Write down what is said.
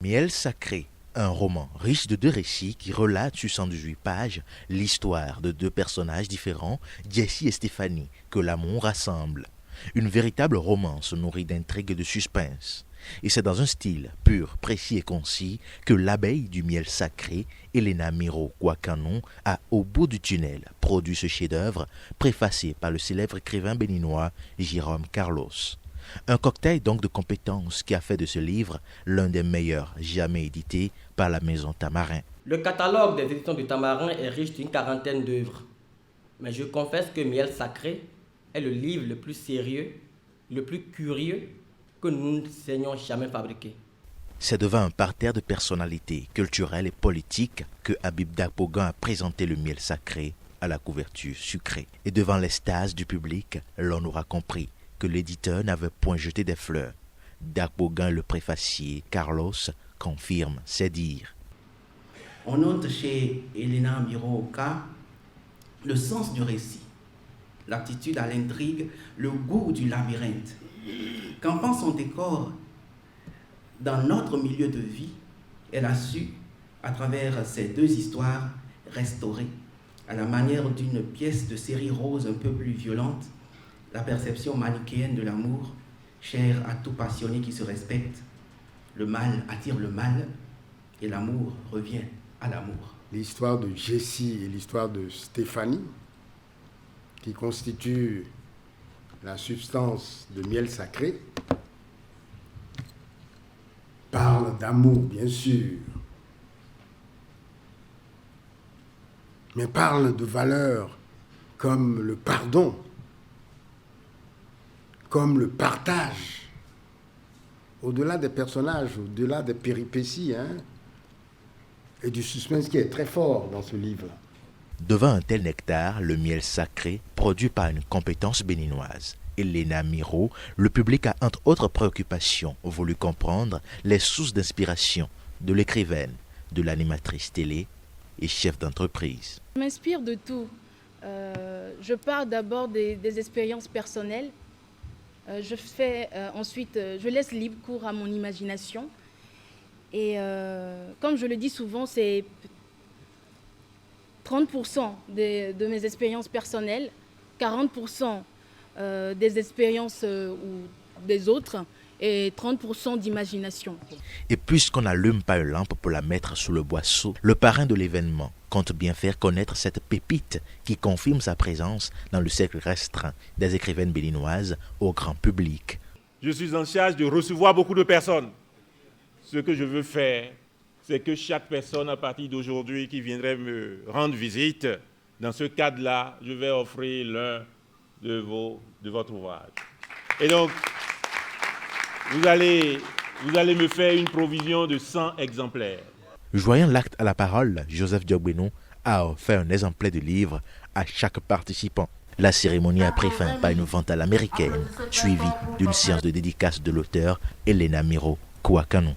Miel sacré, un roman riche de 2 récits qui relate sur 118 pages l'histoire de 2 personnages différents, Jessie et Stéphanie, que l'amour rassemble. Une véritable romance nourrie d'intrigues et de suspense. Et c'est dans un style pur, précis et concis que l'abeille du miel sacré, Elena Miro Kouakanon, a au bout du tunnel produit ce chef-d'œuvre préfacé par le célèbre écrivain béninois Jérôme Carlos. Un cocktail donc de compétences qui a fait de ce livre l'un des meilleurs jamais édités par la maison Tamarin. Le catalogue des éditions du Tamarin est riche d'une 40aine d'œuvres. Mais je confesse que Miel Sacré est le livre le plus sérieux, le plus curieux que nous n'ayons jamais fabriqué. C'est devant un parterre de personnalités culturelles et politiques que Habib Dapogan a présenté le Miel Sacré à la couverture sucrée. Et devant l'extase du public, l'on aura compris que l'éditeur n'avait point jeté des fleurs. Dapogan, le préfacier, Carlos, confirme ses dires. On note chez Elena Miro le sens du récit, l'aptitude à l'intrigue, le goût du labyrinthe. Campant son décor dans notre milieu de vie, elle a su, à travers ces 2 histoires, restaurer, à la manière d'une pièce de série rose un peu plus violente, la perception manichéenne de l'amour, chère à tout passionné qui se respecte. Le mal attire le mal et l'amour revient à l'amour. L'histoire de Jessie et l'histoire de Stéphanie, qui constituent la substance de Miel Sacré, parle d'amour, bien sûr, mais parle de valeurs comme le pardon, comme le partage, au-delà des personnages, au-delà des péripéties, et du suspense qui est très fort dans ce livre. Devant un tel nectar, le miel sacré, produit par une compétence béninoise, Elena Miro, le public a entre autres préoccupations voulu comprendre les sources d'inspiration de l'écrivaine, de l'animatrice télé et chef d'entreprise. Je m'inspire de tout. Je pars d'abord des expériences personnelles. Ensuite, je laisse libre cours à mon imagination. Et comme je le dis souvent, c'est 30% de mes expériences personnelles, 40% des expériences des autres et 30% d'imagination. Et puisqu'on n'allume pas une lampe pour la mettre sous le boisseau, le parrain de l'événement compte bien faire connaître cette pépite qui confirme sa présence dans le cercle restreint des écrivaines béninoises au grand public. Je suis en charge de recevoir beaucoup de personnes. Ce que je veux faire, c'est que chaque personne à partir d'aujourd'hui qui viendrait me rendre visite, dans ce cadre-là, je vais offrir l'un de votre ouvrage. Et donc, vous allez me faire une provision de 100 exemplaires. Joignant l'acte à la parole, Joseph Diogbenou a offert un exemplaire de livre à chaque participant. La cérémonie a pris fin par une vente à l'américaine, suivie d'une séance de dédicace de l'auteur Elena Miro Kouakanon.